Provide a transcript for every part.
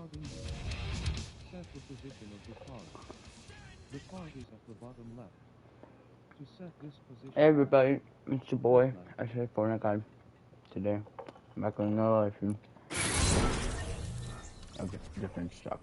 Starting. Set the position of the card. The card is at the bottom left. To set this position. Hey everybody, it's your boy. I said Fortnite guy today. I'm back on another live stream. Okay, different stuff.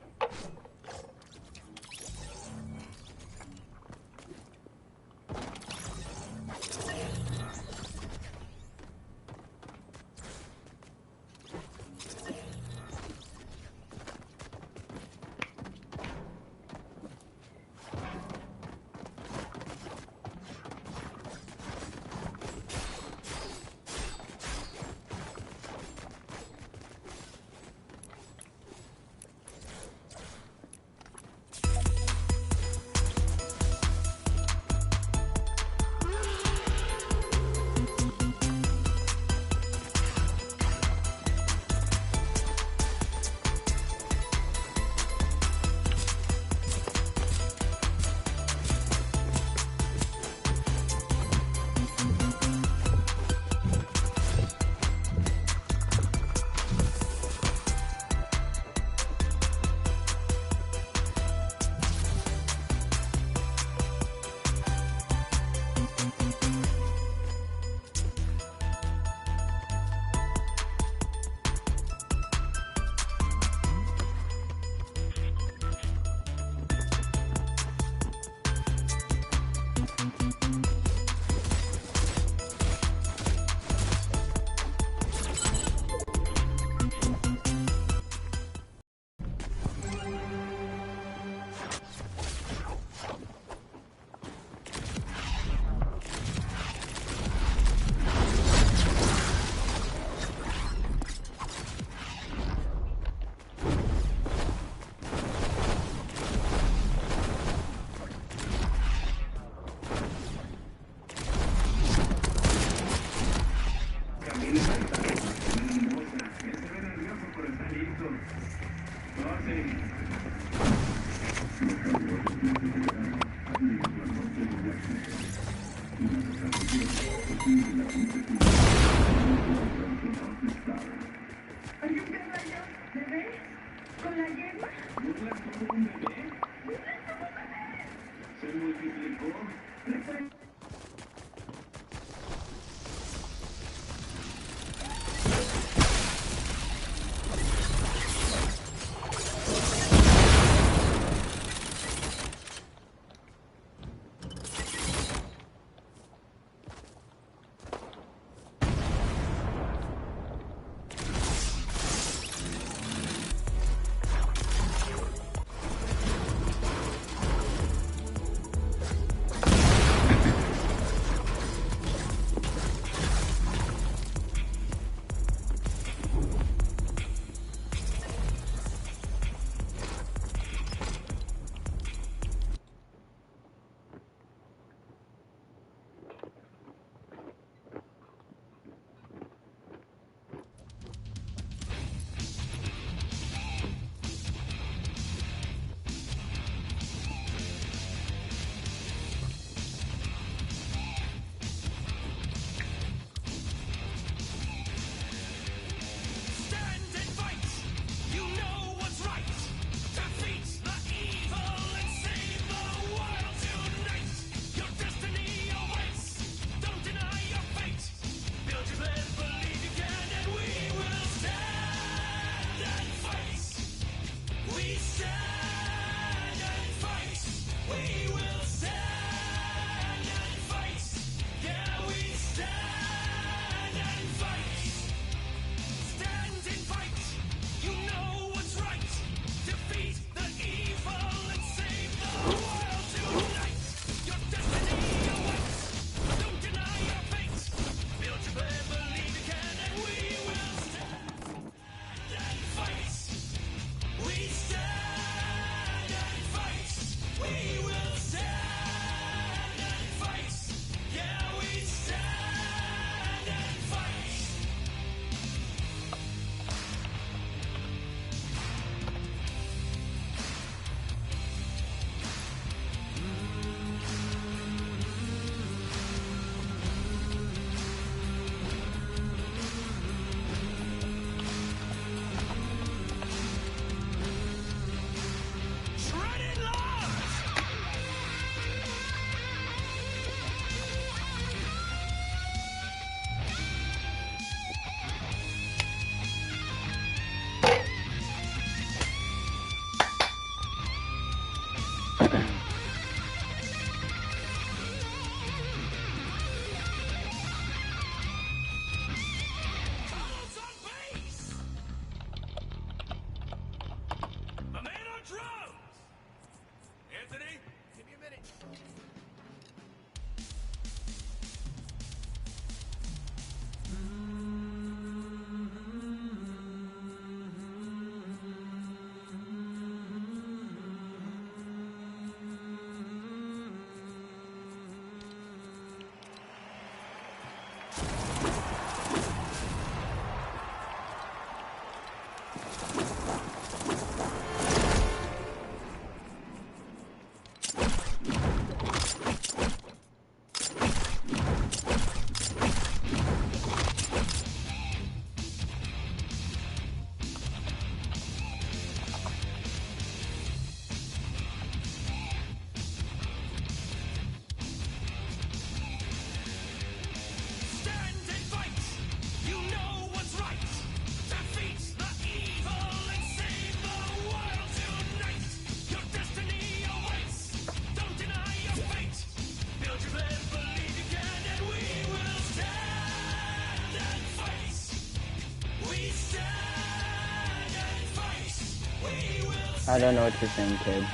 I don't know what you're saying, kid.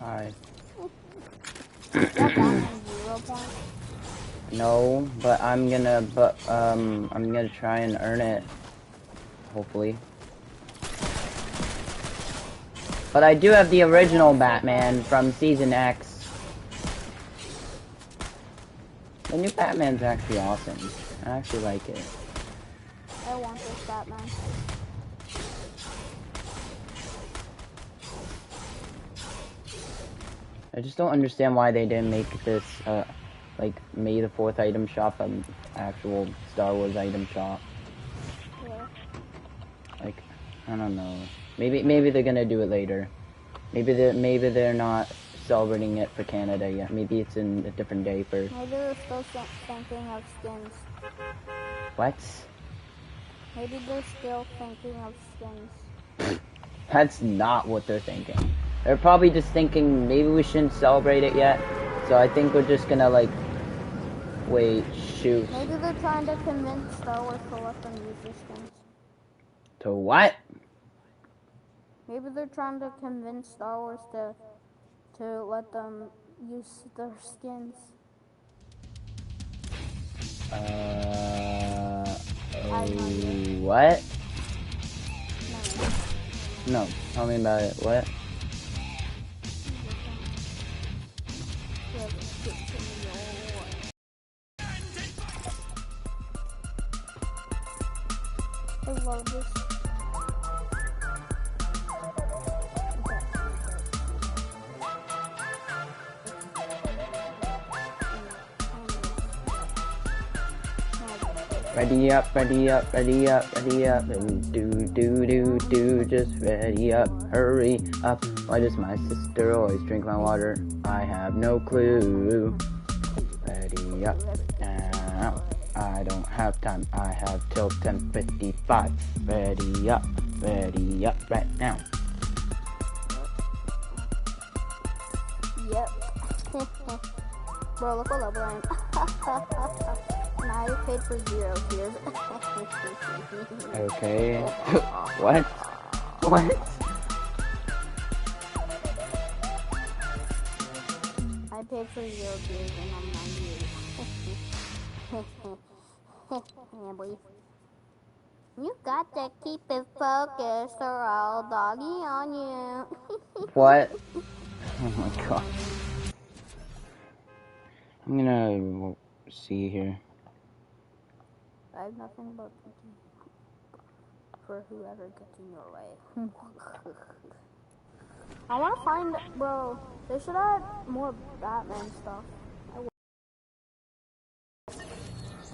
Hi. No, but I'm gonna try and earn it. Hopefully. But I do have the original Batman from Season X. The new Batman's actually awesome. I actually like it. I want this Batman. I just don't understand why they didn't make this, like, May the 4th item shop an actual Star Wars item shop. Yeah. Like, I don't know. Maybe they're gonna do it later. Maybe they're not celebrating it for Canada yet. Maybe it's in a different day for. Maybe they're still thinking of skins. What? Maybe they're still thinking of skins. That's not what they're thinking. They're probably just thinking maybe we shouldn't celebrate it yet. So I think we're just gonna like wait, shoot. Maybe they're trying to convince Star Wars to let them use their skins. To what? Maybe they're trying to convince Star Wars to let them use their skins. What? No, tell me about it. What? I love this. Ready up, ready up, ready up, ready up, and do, just ready up, hurry up. Why does my sister always drink my water? I have no clue. Ready up now. I don't have time. I have till 10:55. Ready up right now. Yep. Bro, look what level I am. Now you paid for 0 tears. Okay. What? What? I paid for 0 tears and I'm 98. Yeah, boy. You got to keep it focused or I'll doggy on you. What? Oh my god. I'm gonna see here. I have nothing but thinking for whoever gets in your way. I want to find, bro, they should add more Batman stuff.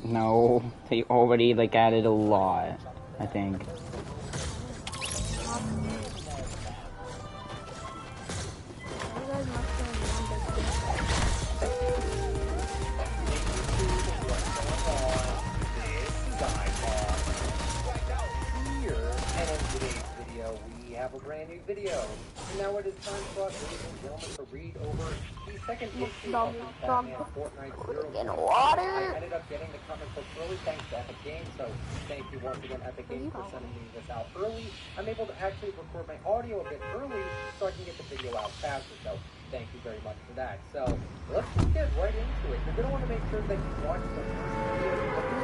No, they already like added a lot, I think. You guys must be in one big thing. Here, and in today's video, we have a brand new video. And now it is time for us, ladies and gentlemen, to read over the second issue of the Batman Fortnite Zero In Point. water. I ended up getting the comic book early thanks to Epic Games, so thank you once again, Epic Games, for sending me this out early. I'm able to actually record my audio a bit early so I can get the video out faster, so thank you very much for that. So let's just get right into it. You're going to want to make sure that you watch the first video to get the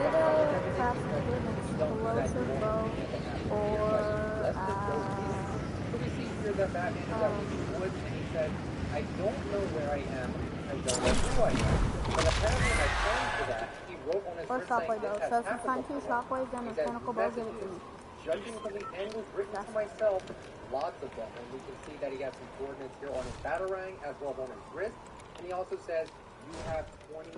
stuff done and everything, because if you don't do that, you won't be able to have the video. But let's just go easy. So we see here that Batman is out in the woods, and he says, I don't know where I am, I don't know who I am. But apparently my plan for that, he wrote on his Or wrist saying shockwave this though. has So if you happened find two before. shockwaves and He a says, mechanical bow, give it to me. judging from the angles written to myself, lots of them. And we can see that he has some coordinates here on his batarang as well as on his wrist. And he also says, you have 22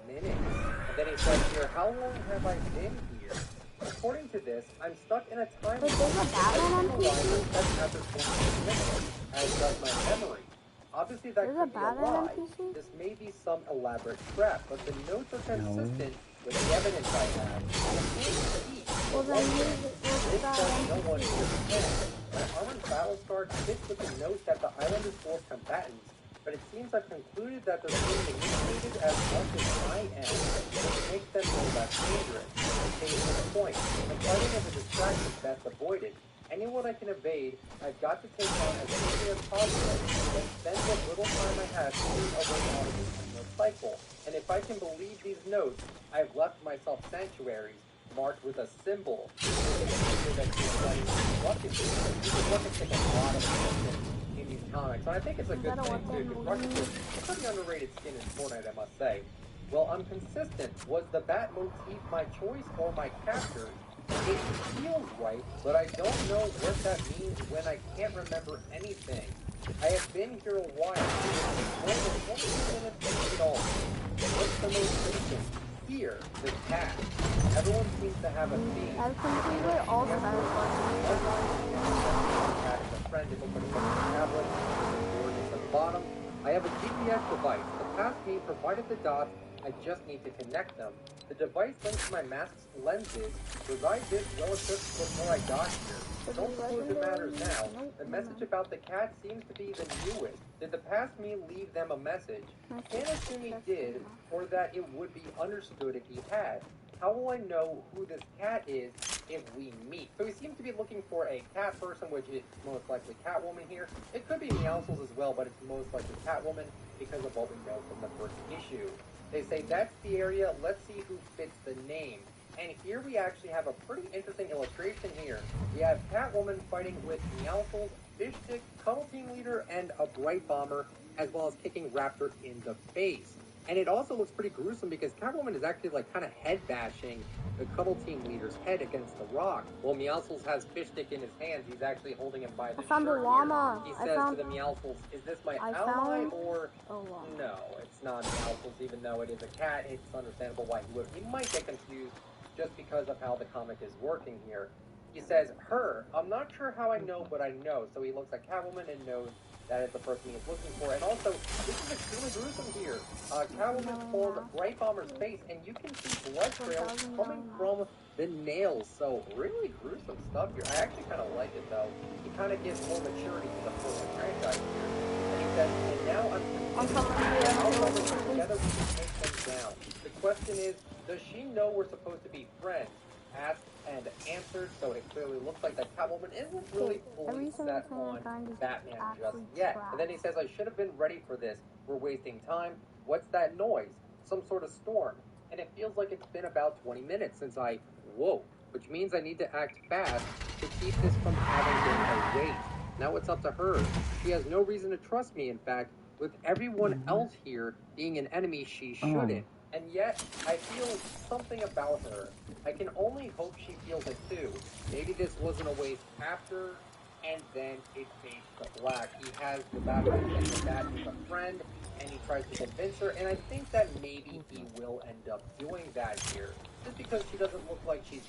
minutes. And then he says here, how long have I been here? According to this, I'm stuck in a time Wait, there's a Batman NPC? after 22 minutes, as does my memory. Obviously, that There's could a be a Batman lie. NPC? This may be some elaborate trap, but the notes are consistent with the evidence I have. Well then who's This that says no one NPC? is dead. My armored battle scar fits with the note that the island is full of combatants, but it seems I've concluded that they're being manipulated as much as I am, which makes them no less dangerous. Case in point, the fighting is a distraction best avoided. Anyone I can evade, I've got to take on as quickly as possible, and spend what little time I have clearing away out of this endless cycle. And if I can believe these notes, I've left myself sanctuaries, marked with a symbol. Weapons take a lot of attention in these comics, and I think it's a good thing too, because Ruckus is a pretty underrated skin in Fortnite, I must say. Well, I'm consistent. Was the bat motif my choice or my captor? It feels right, but I don't know what that means when I can't remember anything. I have been here a while. More than 20 minutes to read all. What's the most recent? Here, the cat. Everyone seems to have a theme. I've completed all the Friend, it looks like a tablet. At the bottom, I have a GPS device. The past me provided the dots. I just need to connect them. The device links to my mask's lenses. Was I this well equipped before I got here? Don't suppose it matters now. The message about the cat seems to be the newest. Did the past me leave them a message? Can't assume he did, or that it would be understood if he had. How will I know who this cat is if we meet? So we seem to be looking for a cat person, which is most likely Catwoman here. It could be Meowscles as well, but it's most likely Catwoman because of what we know from the first issue. They say that's the area, let's see who fits the name. And here we actually have a pretty interesting illustration here. We have Catwoman fighting with Meowscles, Fishstick, Cuddle Team Leader, and a Bright Bomber, as well as kicking Raptor in the face. And it also looks pretty gruesome because Catwoman is actually like kind of head bashing the Cuddle Team Leader's head against the rock. While Meowscles has Fishstick in his hands, he's actually holding him by the I found a shirt llama. here. He says to the Meowscles, is this my ally or... No, it's not Meowscles, even though it is a cat. It's understandable why he would. He might get confused just because of how the comic is working here. He says, her. I'm not sure how I know, but I know. So he looks at Catwoman and knows that is the person he is looking for. And also, this is extremely gruesome here. Catwoman pulls Bright Bomber's face, and you can see blood trails coming from the nails. So really gruesome stuff here. I actually kind of like it, though. It kind of gives more maturity to the Fortnite franchise here. And he says, and now I'm together we can take them down. The question is, does she know we're supposed to be friends? Asked and answered, so it clearly looks like that Catwoman isn't really fully set on Batman just yet. And then he says, I should have been ready for this. We're wasting time. What's that noise? Some sort of storm. And it feels like it's been about 20 minutes since I woke, which means I need to act fast to keep this from having been a wait. Now it's up to her. She has no reason to trust me, in fact, with everyone else here being an enemy she shouldn't. And yet, I feel something about her. I can only hope she feels it too. Maybe this wasn't a waste after and then it fades to black. He has the Batman saying that is a friend, and he tries to convince her, and I think that maybe he will end up doing that here, just because she doesn't look like she's,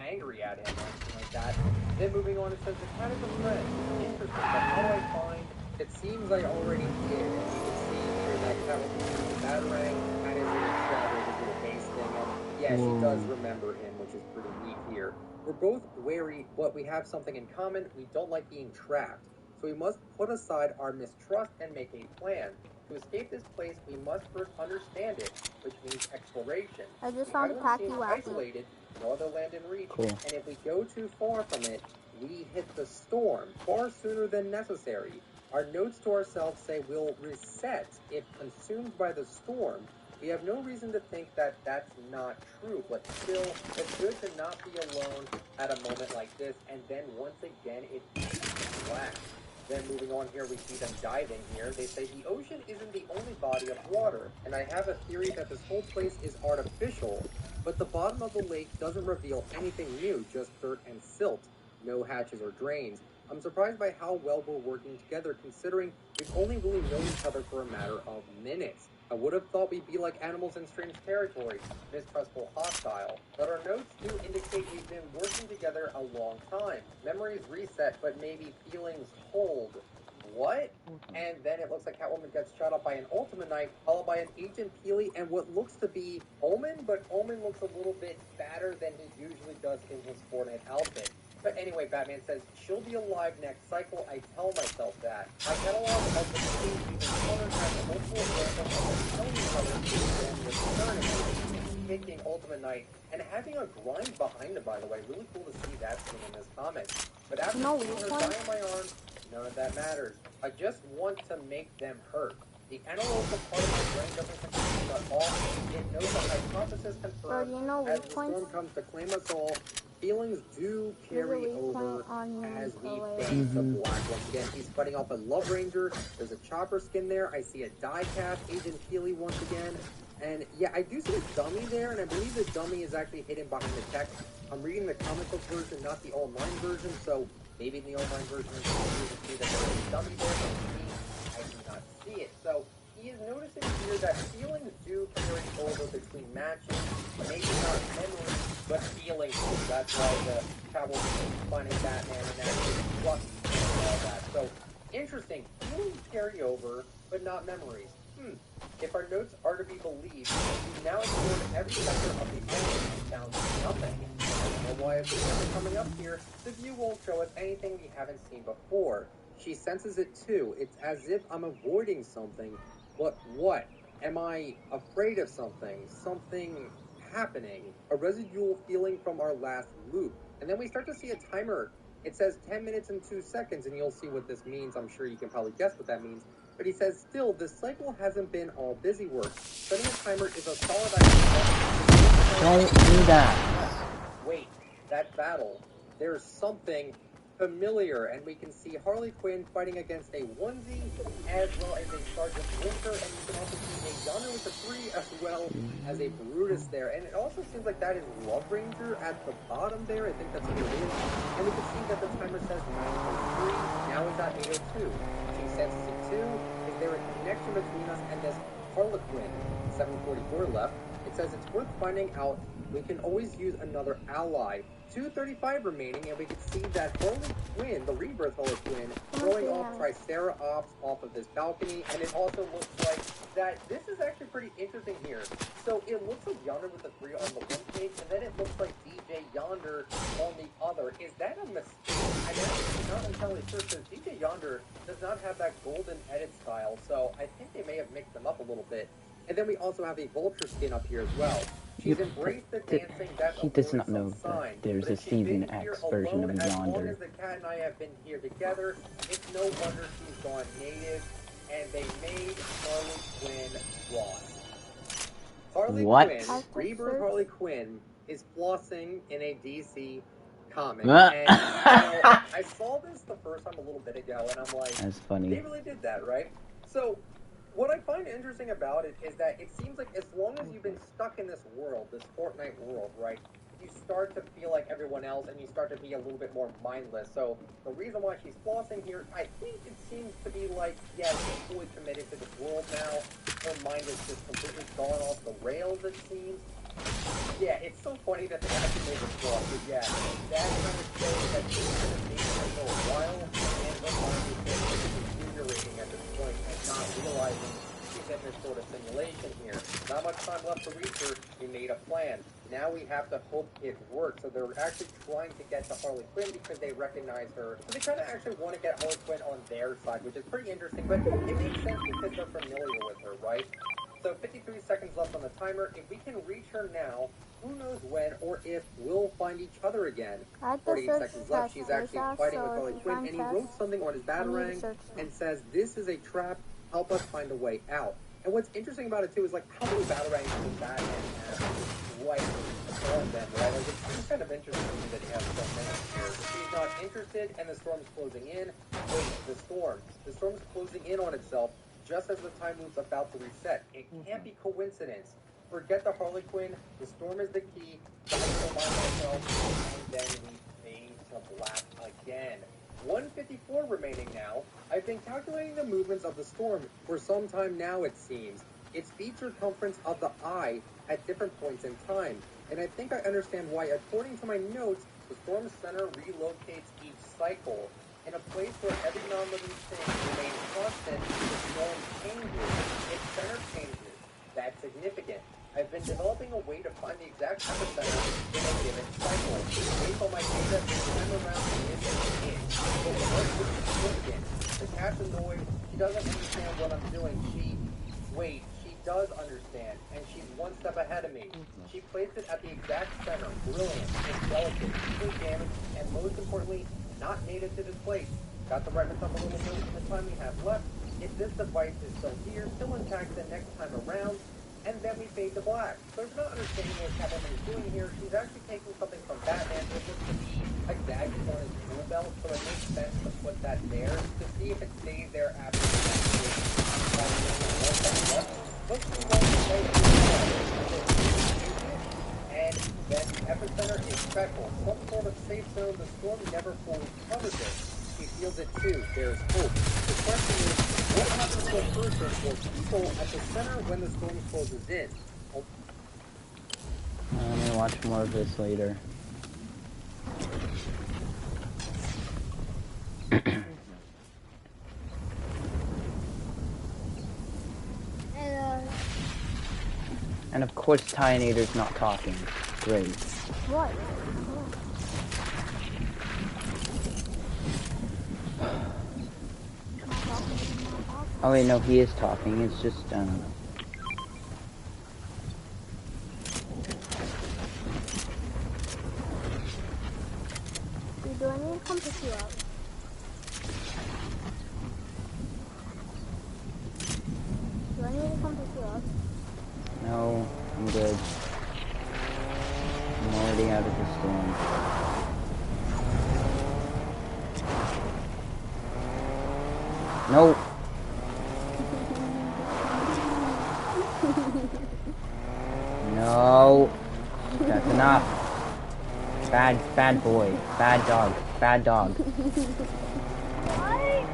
angry at him or anything like that. Then moving on, it says the cat is a friend. Interesting, but how do I find? It seems I already did, and you can see here that cat will be the Batarang, and is in the shadow, this little base thing, and yeah, she does remember him, which is pretty neat here. We're both wary, but we have something in common. We don't like being trapped. So we must put aside our mistrust and make a plan. To escape this place, we must first understand it, which means exploration. I just The found island Tacky seems Wacky. isolated, no other land in reach, Cool. and if we go too far from it, we hit the storm far sooner than necessary. Our notes to ourselves say we'll reset if consumed by the storm. We have no reason to think that that's not true, but still, it's good to not be alone at a moment like this, and then once again, it fades black. Then moving on here, we see them diving here. They say the ocean isn't the only body of water, and I have a theory that this whole place is artificial, but the bottom of the lake doesn't reveal anything new, just dirt and silt, no hatches or drains. I'm surprised by how well we're working together, considering we've only really known each other for a matter of minutes. I would have thought we'd be like animals in strange territory, mistrustful, hostile, but our notes do indicate we've been working together a long time. Memories reset, but maybe feelings hold. What? And then it looks like Catwoman gets shot up by an Ultimate Knight, followed by an Agent Peely and what looks to be Omen, but Omen looks a little bit fatter than he usually does in his Fortnite outfit. But anyway, Batman says, she'll be alive next cycle. I tell myself that. My catalog of the movies using colors has multiple examples of them telling each other and returning, kicking Ultimate Knight, and having a grind behind him, by the way. Really cool to see that scene in this comic. But after seeing her die on my arm, none of that matters. I just want to make them hurt. The analytical part of my brain doesn't completely shut off. It knows the hypothesis confirmed. As the storm comes to claim us all, feelings do carry over as we fade to black. Once again, he's fighting off a Love Ranger. There's a Chopper skin there. I see a die-cast Agent Peely once again. And yeah, I do see a dummy there, and I believe the dummy is actually hidden behind the text. I'm reading the comic book version, not the online version, so maybe in the online version you can see that there's a dummy there, but for me, I do not see it. So he is noticing here that feelings do carry over between matches, maybe not memory, but feelings. That's why the Catwoman is finding Batman and actually trusting and all that. So interesting. Feelings carry over, but not memories. If our notes are to be believed, we've now explored every sector of the island and found nothing. I don't know why if we're coming up here, the view won't show us anything we haven't seen before. She senses it too. It's as if I'm avoiding something. But what? Am I afraid of something? Something happening? A residual feeling from our last loop. And then we start to see a timer. It says 10 minutes and 2 seconds, and you'll see what this means. I'm sure you can probably guess what that means. But he says, still, this cycle hasn't been all busy work. Setting a timer is a solid idea. Don't do that. Wait, that battle. There's something familiar, and we can see Harley Quinn fighting against a onesie, as well as a Sergeant Winter, and you can also see a Yonder with the 3, as well as a Brutus there. And it also seems like that is Love Ranger at the bottom there. I think that's what it is. And we can see that the timer says 9:03. Now it's at 8:02. She senses it too. Is there a connection between us and this Harlequin? 7:44 left. It says it's worth finding out. We can always use another ally. 2:35 remaining, and we can see that Harley Quinn, the Rebirth Harley Quinn, throwing off Triceratops off of this balcony, and it also looks like that this is actually pretty interesting here. So it looks like Yonder with the 3 on the one page, and then it looks like DJ Yonder on the other. Is that a mistake? I'm actually not entirely sure, because DJ Yonder does not have that golden edit style, so I think they may have mixed them up a little bit. And then we also have a Vulture skin up here as well. She's embraced the dancing. That's he does not know that there's a Season X version of Yonder. As long Yonder. as the cat and I have been here together, it's no wonder she's gone native, and they made Harley Quinn floss. Harley Quinn, Rebirth Harley Quinn, is flossing in a DC comic. And I saw this the first time a little bit ago, and I'm like, that's funny. They really did that, right? So what I find interesting about it is that it seems like as long as you've been stuck in this world, this Fortnite world, right, you start to feel like everyone else and you start to be a little bit more mindless. So the reason why she's flossing here, I think it seems to be like, yeah, she's fully committed to this world now. Her mind is just completely gone off the rails, it seems. Yeah, it's so funny that they actually made this floss, but yeah, that kind of shows that she's been in for a little while, and her mind is just deteriorating at this point and not realizing she's in this sort of simulation here. Not much time left to reach her. We made a plan. Now we have to hope it works. So they're actually trying to get to Harley Quinn because they recognize her. So they kind of actually want to get Harley Quinn on their side, which is pretty interesting, but it makes sense because they're familiar with her, right? So 53 seconds left on the timer. If we can reach her now, who knows when or if we'll find each other again. 48 seconds left. She's actually fighting with Harley Quinn, and he wrote something on his batarang and says, "This is a trap. Help us find a way out." And what's interesting about it too is like how many batarangs does Batman have right on them, right? Like it's kind of interesting to me that he has so many here. He's not interested, and the storm's closing in. Wait, the storm's closing in on itself just as the time loop's about to reset. It can't be coincidence. Forget the Harley Quinn. The storm is the key. Gotta remind ourselves, and then we fade to black again. 154 remaining now. I've been calculating the movements of the storm for some time now, it seems. Its feet circumference of the eye at different points in time. And I think I understand why, according to my notes, the storm's center relocates each cycle. In a place where every non-living thing remains constant, the storm changes. Its center changes. That's significant. I've been developing a way to find the exact epicenter in a given cycle. Based on my data, the time around is in. But what is significant? The cat's annoyed. She doesn't understand what I'm doing. She does understand, and she's one step ahead of me. She placed it at the exact center. Brilliant. It's delicate, easily damaged, and most importantly, not native to this place. Got to write myself a little note in the time we have left. If this device is still here, still intact the next time around, and then we fade to black. So if you're not understanding what Catwoman is doing here, she's actually taking something from Batman. It looks to be a gadget on his tool belt, so it makes sense to put that there to see if it stays there after the activation. Let's move on to say and then the epicenter is Speckle, some sort of safe zone. The storm never fully covers it. She feels it too. There's hope. The question is, what happens to a person or people at the center when the storm closes in? I'm gonna watch more of this later. And of course, Tyanator's not talking. Great. What? Oh wait, no, he is talking. It's just, Dude, do I need to come pick you up? Do I need to come pick you up? no, I'm good. I'm already out of the storm. No. No. That's enough. Bad boy. Bad dog. Bad dog. What?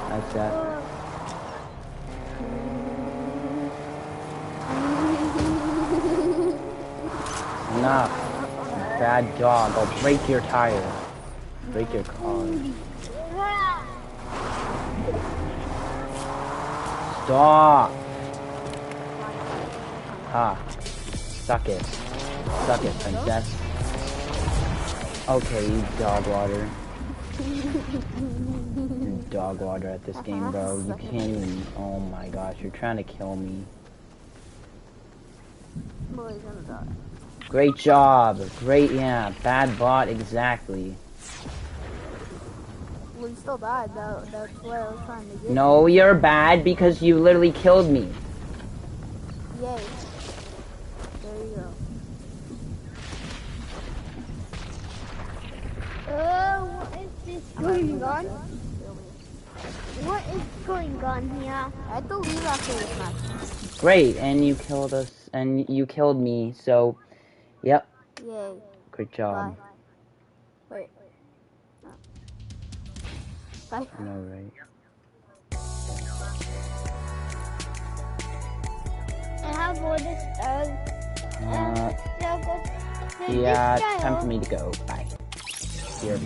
That's that. Enough. Bad dog. I'll break your tire. Break your car. Stop. Ha. Suck it. Suck it, princess. Okay, you dog water. You're dog water at this game, bro. You can't even... Oh my gosh, you're trying to kill me. Boy's gonna die. Great job. Great, yeah. Bad bot, exactly. Well, you still died. That's what I was trying to get. No, you're bad because you literally killed me. Yay. There you go. What is this going on? What is going on here? I have to leave after this match. Great, and you killed us, and you killed me, so Yep. Yay. Good job. Bye. Wait. Bye. I know, right? And how good is Yeah, it's time for me to go. Bye. Here.